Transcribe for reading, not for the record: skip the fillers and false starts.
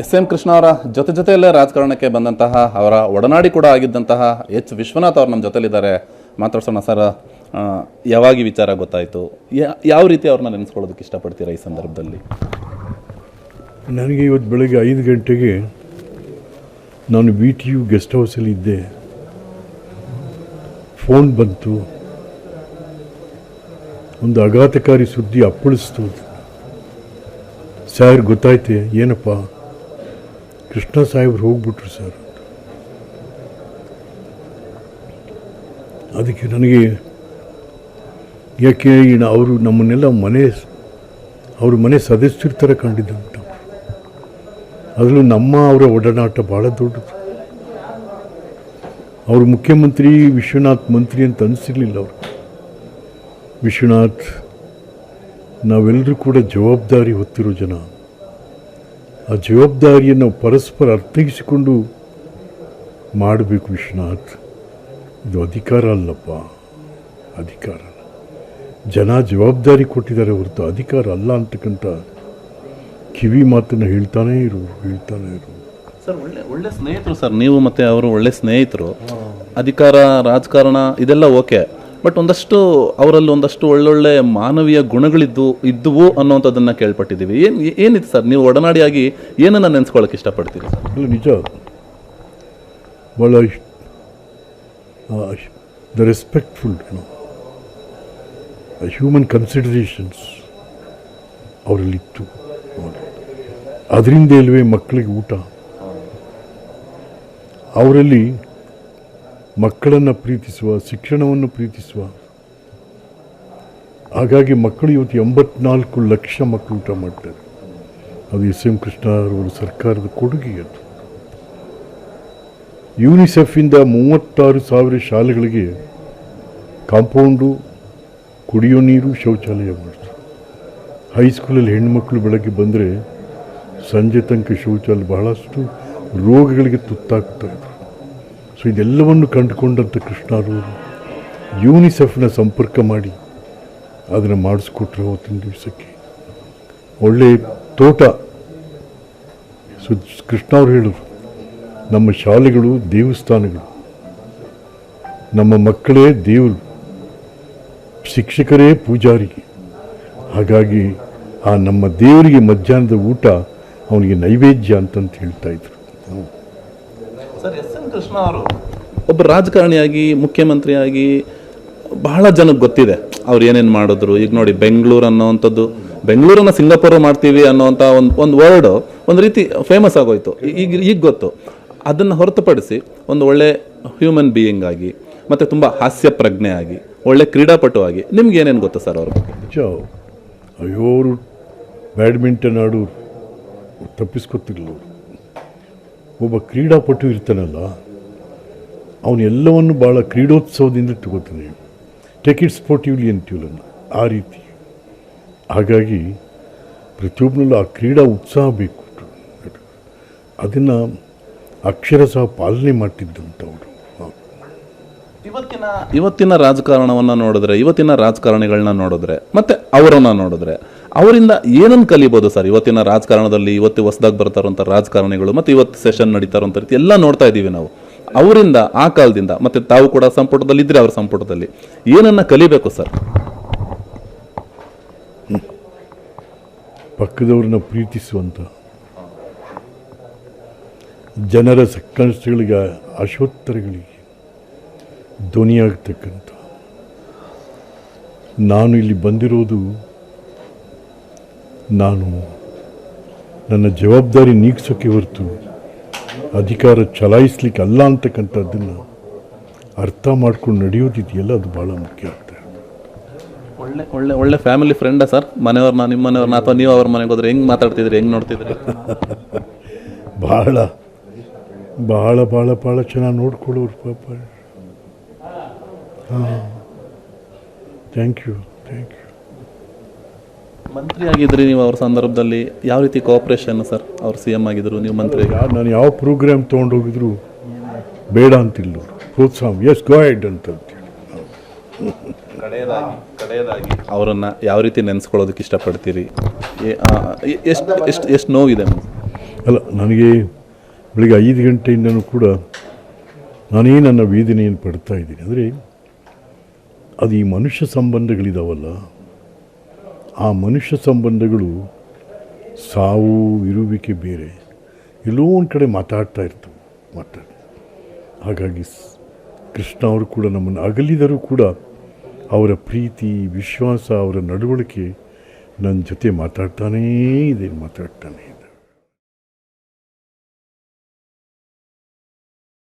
S M Krishna ಅವರ ಜೊತೆಯಲ್ಲೇ ರಾಜಕಾರಣಕ್ಕೆ ಬಂದಂತಹ ಅವರ ಒಡನಾಡಿ ಕೂಡ ಆಗಿದ್ದಂತಹ ಎಚ್ ವಿಶ್ವನಾಥ್ ಅವರು ನಮ್ಮ ಜೊತೆಲಿದ್ದಾರೆ. ಮಾತಾಡ್ಸೋಣ ಸರ್. ಯಾವಾಗ ಈ ವಿಚಾರ ಗೊತ್ತಾಯಿತು, ಯಾವ ರೀತಿ ಅವ್ರನ್ನ ನೆನೆಸ್ಕೊಳ್ಳೋದಕ್ಕೆ ಇಷ್ಟಪಡ್ತೀರಾ ಈ ಸಂದರ್ಭದಲ್ಲಿ? ನನಗೆ ಇವತ್ತು ಬೆಳಗ್ಗೆ 5 ಗಂಟೆಗೆ ನಾನು VTU ಗೆಸ್ಟ್ ಹೌಸಲ್ಲಿ ಇದ್ದೆ. ಫೋನ್ ಬಂತು, ಒಂದು ಆಘಾತಕಾರಿ ಸುದ್ದಿ ಅಪ್ಪಳಿಸ್ತು. ಸರ್ ಗೊತ್ತಾಯ್ತೆ, ಏನಪ್ಪ ಕೃಷ್ಣ ಸಾಹೇಬ್ರು ಹೋಗ್ಬಿಟ್ರು ಸರ್. ಅದಕ್ಕೆ ನನಗೆ ಯಾಕೆ ಅವರು ನಮ್ಮನ್ನೆಲ್ಲ ಅವ್ರ ಮನೆ ಸದಸ್ಯರ ಥರ ಕಂಡಿದ್ದಂತ. ಅದರಲ್ಲೂ ಅವರ ಒಡನಾಟ ಭಾಳ ದೊಡ್ಡದು. ಅವರು ಮುಖ್ಯಮಂತ್ರಿ, ವಿಶ್ವನಾಥ್ ಮಂತ್ರಿ ಅಂತ ಅನಿಸಿರ್ಲಿಲ್ಲ ಅವರು. ವಿಶ್ವನಾಥ್ ನಾವೆಲ್ಲರೂ ಕೂಡ ಜವಾಬ್ದಾರಿ ಹೊತ್ತಿರೋ ಜನ. ಆ ಜವಾಬ್ದಾರಿಯನ್ನು ಪರಸ್ಪರ ಅರ್ಥೈಸಿಕೊಂಡು ಮಾಡಬೇಕು ವಿಶ್ವನಾಥ್. ಇದು ಅಧಿಕಾರ ಅಲ್ಲಪ್ಪ, ಅಧಿಕಾರ ಅಲ್ಲ. ಜನ ಜವಾಬ್ದಾರಿ ಕೊಟ್ಟಿದ್ದಾರೆ ಹೊರತು ಅಧಿಕಾರ ಅಲ್ಲ ಅಂತಕ್ಕಂಥ ಕಿವಿ ಮಾತನ್ನು ಹೇಳ್ತಾನೇ ಇರು. ಸರ್ ಒಳ್ಳೆ ಸ್ನೇಹಿತರು ಸರ್, ನೀವು ಮತ್ತು ಅವರು ಒಳ್ಳೆ ಸ್ನೇಹಿತರು. ಅಧಿಕಾರ, ರಾಜಕಾರಣ ಇದೆಲ್ಲ ಓಕೆ, ಬಟ್ ಅವರಲ್ಲಿ ಒಂದಷ್ಟು ಒಳ್ಳೊಳ್ಳೆ ಮಾನವೀಯ ಇದ್ದುವು ಅನ್ನೋಂಥದ್ದನ್ನು ಕೇಳ್ಪಟ್ಟಿದ್ದೀವಿ. ಏನಿತ್ತು ಸರ್, ನೀವು ಒಡನಾಡಿಯಾಗಿ ಏನನ್ನು ನೆನೆಸ್ಕೊಳ್ಳೋಕೆ ಇಷ್ಟಪಡ್ತೀರಿ ಸರ್? ಅಲ್ಲ, ನಿಜ. ಭಾಳ ದ ರೆಸ್ಪೆಕ್ಟ್ಫುಲ್ ಹ್ಯೂಮನ್ ಕನ್ಸಿಡರೇಷನ್ಸ್ ಅವರಲ್ಲಿತ್ತು. ಅದರಿಂದ ಇಲ್ವೇ ಮಕ್ಕಳಿಗೆ ಊಟ. ಅವರಲ್ಲಿ ಮಕ್ಕಳನ್ನು ಪ್ರೀತಿಸುವ, ಶಿಕ್ಷಣವನ್ನು ಪ್ರೀತಿಸುವ. ಹಾಗಾಗಿ ಮಕ್ಕಳು ಇವತ್ತು 84 ಲಕ್ಷ ಮಕ್ಕಳು ಊಟ ಮಾಡ್ತಾರೆ. ಅದು ಎಸ್ ಎಂ ಕೃಷ್ಣ ಅವರ ಸರ್ಕಾರದ ಕೊಡುಗೆ. ಅದು ಯುನಿಸೆಫಿಂದ 36,000 ಶಾಲೆಗಳಿಗೆ ಕಾಂಪೌಂಡು, ಕುಡಿಯೋ ನೀರು, ಶೌಚಾಲಯ ಮಾಡಿದ್ರು. ಹೈಸ್ಕೂಲಲ್ಲಿ ಹೆಣ್ಣುಮಕ್ಕಳು ಬೆಳಗ್ಗೆ ಬಂದರೆ ಸಂಜೆ ತನಕ ಶೌಚಾಲಯ, ಬಹಳಷ್ಟು ರೋಗಗಳಿಗೆ ತುತ್ತಾಗ್ತಾಯಿದ್ರು. ಸೊ ಇದೆಲ್ಲವನ್ನು ಕಂಡುಕೊಂಡಂಥ ಕೃಷ್ಣರು ಯುನಿಸೆಫ್ನ ಸಂಪರ್ಕ ಮಾಡಿ ಅದನ್ನು ಮಾಡಿಸ್ಕೊಟ್ರು. ಅವತ್ತಿನ ದಿವಸಕ್ಕೆ ಒಳ್ಳೆ ತೋಟ. ಸೊ ಕೃಷ್ಣ ಅವರು ಹೇಳಿದ್ರು, ನಮ್ಮ ಶಾಲೆಗಳು ದೇವಸ್ಥಾನಗಳು, ನಮ್ಮ ಮಕ್ಕಳೇ ದೇವರು, ಶಿಕ್ಷಕರೇ ಪೂಜಾರಿಗೆ. ಹಾಗಾಗಿ ಆ ನಮ್ಮ ದೇವರಿಗೆ ಮಧ್ಯಾಹ್ನದ ಊಟ ಅವನಿಗೆ ನೈವೇದ್ಯ ಅಂತಂತ ಹೇಳ್ತಾ ಇದ್ರು. ಸರ್, ಎಸ್ ಎಂ ಕೃಷ್ಣ ಅವರು ಒಬ್ಬ ರಾಜಕಾರಣಿಯಾಗಿ, ಮುಖ್ಯಮಂತ್ರಿಯಾಗಿ ಬಹಳ ಜನಕ್ಕೆ ಗೊತ್ತಿದೆ ಅವ್ರು ಏನೇನು ಮಾಡಿದ್ರು. ಈಗ ನೋಡಿ, ಬೆಂಗಳೂರು ಅನ್ನೋವಂಥದ್ದು, ಬೆಂಗಳೂರನ್ನ ಸಿಂಗಾಪುರ ಮಾಡ್ತೀವಿ ಅನ್ನೋವಂಥ ಒಂದು ವರ್ಡ್ ಒಂದು ರೀತಿ ಫೇಮಸ್ ಆಗೋಯ್ತು. ಈಗ ಗೊತ್ತು. ಅದನ್ನು ಹೊರತುಪಡಿಸಿ ಒಂದು ಒಳ್ಳೆ ಹ್ಯೂಮನ್ ಬೀಯಿಂಗ್ ಆಗಿ, ಮತ್ತು ತುಂಬ ಹಾಸ್ಯ ಪ್ರಜ್ಞೆ ಆಗಿ, ಒಳ್ಳೆ ಕ್ರೀಡಾಪಟು ಆಗಿ ನಿಮ್ಗೆ ಏನೇನು ಗೊತ್ತು ಸರ್ ಅವ್ರ ಬಗ್ಗೆ? ಅಯ್ಯೋ, ಅವರು ಬ್ಯಾಡ್ಮಿಂಟನ್ ಆಡೋರು, ತಪ್ಪಿಸ್ಕೊತಿರ್ಲಿಲ್ಲ. ಒಬ್ಬ ಕ್ರೀಡಾಪಟು ಇರ್ತಾನಲ್ಲ, ಅವನೆಲ್ಲವನ್ನು ಭಾಳ ಕ್ರೀಡೋತ್ಸವದಿಂದ ತಗೋತಾನೆ. ಟೇಕ್ ಇಟ್ ಸ್ಪೋರ್ಟಿವ್ಲಿ ಅಂತೀವಲ್ಲ, ಆ ರೀತಿ. ಹಾಗಾಗಿ ಪ್ರತಿಯೊಬ್ಬನಲ್ಲೂ ಆ ಕ್ರೀಡಾ ಉತ್ಸಾಹ ಬೇಕು. ಅದನ್ನು ಅಕ್ಷರಶಃ ಪಾಲನೆ ಮಾಡ್ತಿದ್ದಂಥವ್ರು. ಇವತ್ತಿನ ರಾಜಕಾರಣವನ್ನು ನೋಡಿದ್ರೆ, ಇವತ್ತಿನ ರಾಜಕಾರಣಿಗಳನ್ನ ನೋಡಿದ್ರೆ, ಮತ್ತೆ ಅವರನ್ನ ನೋಡಿದ್ರೆ, ಅವರಿಂದ ಏನನ್ನು ಕಲಿಬೋದು ಸರ್? ಇವತ್ತಿನ ರಾಜಕಾರಣದಲ್ಲಿ, ಇವತ್ತು ಹೊಸದಾಗಿ ಬರ್ತಾರಂಥ ರಾಜಕಾರಣಿಗಳು, ಮತ್ತು ಇವತ್ತು ಸೆಷನ್ ನಡೀತಾರಂಥ ರೀತಿ ಎಲ್ಲ ನೋಡ್ತಾ ಇದ್ದೀವಿ ನಾವು. ಅವರಿಂದ, ಆ ಕಾಲದಿಂದ, ಮತ್ತೆ ತಾವು ಕೂಡ ಸಂಪುಟದಲ್ಲಿ ಇದ್ರೆ ಅವ್ರ ಸಂಪುಟದಲ್ಲಿ ಏನನ್ನ ಕಲಿಬೇಕು ಸರ್? ಪಕ್ಕದವ್ರನ್ನ ಪ್ರೀತಿಸುವಂಥ, ಜನರ ಸಂಕಷ್ಟಗಳಿಗೆ, ಆಶೋತ್ತರಗಳಿಗೆ ಧ್ವನಿಯಾಗತಕ್ಕಂಥ. ನಾನು ಇಲ್ಲಿ ಬಂದಿರೋದು ನನ್ನ ಜವಾಬ್ದಾರಿ ನೀಗಿಸೋಕ್ಕೆ ಹೊರತು ಅಧಿಕಾರ ಚಲಾಯಿಸ್ಲಿಕ್ಕೆ ಅಲ್ಲ ಅಂತಕ್ಕಂಥದ್ದನ್ನು ಅರ್ಥ ಮಾಡ್ಕೊಂಡು ನಡೆಯೋದಿದೆಯಲ್ಲ, ಅದು ಭಾಳ ಮುಖ್ಯ ಆಗ್ತದೆ. ಒಳ್ಳೆ ಫ್ಯಾಮಿಲಿ ಫ್ರೆಂಡಾ ಸರ್? ಮನೆಯವ್ರನ್ನ, ನಿಮ್ಮ ಮನೆಯವ್ರನ್ನ, ಅಥವಾ ನೀವು ಅವ್ರ ಮನೆಗೆ ಹೋದ್ರೆ ಹೆಂಗೆ ಮಾತಾಡ್ತಿದ್ರಿ, ಹೆಂಗೆ ನೋಡ್ತಿದ್ರಿ? ಭಾಳ ಭಾಳ ಭಾಳ ಭಾಳ ಚೆನ್ನಾಗಿ ನೋಡ್ಕೊಳ್ಳೋರು ಪಾಪ. Thank you. ಮಂತ್ರಿ ಆಗಿದ್ರಿ ನೀವು ಅವ್ರ ಸಂದರ್ಭದಲ್ಲಿ, ಯಾವ ರೀತಿ ಕೋಆಪರೇಷನ್ ಸರ್? ಅವ್ರು CM ಆಗಿದ್ರು, ನೀವು ಮಂತ್ರಿ. ನಾನು ಯಾವ ಪ್ರೋಗ್ರಾಮ್ ತೊಗೊಂಡೋಗಿದ್ರು ಬೇಡ ಅಂತಿಲ್ಲ, ಪ್ರೋತ್ಸಾಹ, ಎಸ್ ಗೋ ಹೆಡ್ ಅಂತ. ಕಡೆಯದಾಗಿ ಅವರನ್ನು ಯಾವ ರೀತಿ ನೆನೆಸ್ಕೊಳ್ಳೋದಕ್ಕೆ ಇಷ್ಟಪಡ್ತೀರಿ? ಎಷ್ಟು ನೋವಿದೆ? ಅಲ್ಲ, ನನಗೆ ಬೆಳಿಗ್ಗೆ 5 ಗಂಟೆಯಿಂದನೂ ಕೂಡ ನಾನೇ ನನ್ನ ವೇದನೆಯನ್ನು ಪಡ್ತಾ ಇದ್ದೀನಿ. ಅಂದರೆ ಅದು ಈ ಮನುಷ್ಯ ಸಂಬಂಧಗಳಿದಾವಲ್ಲ, ಆ ಮನುಷ್ಯ ಸಂಬಂಧಗಳು ಸಾವು ಇರುವಿಕೆ ಬೇರೆ ಎಲ್ಲೋ ಒಂದು ಕಡೆ ಮಾತಾಡ್ತಾ ಇರ್ತವೆ. ಹಾಗಾಗಿ ಕೃಷ್ಣ ಅವರು ಕೂಡ ನಮ್ಮನ್ನು ಅಗಲಿದರೂ ಕೂಡ ಅವರ ಪ್ರೀತಿ, ವಿಶ್ವಾಸ, ಅವರ ನಡವಳಿಕೆ ನನ್ನ ಜೊತೆ ಮಾತಾಡ್ತಾನೇ ಇದೆ.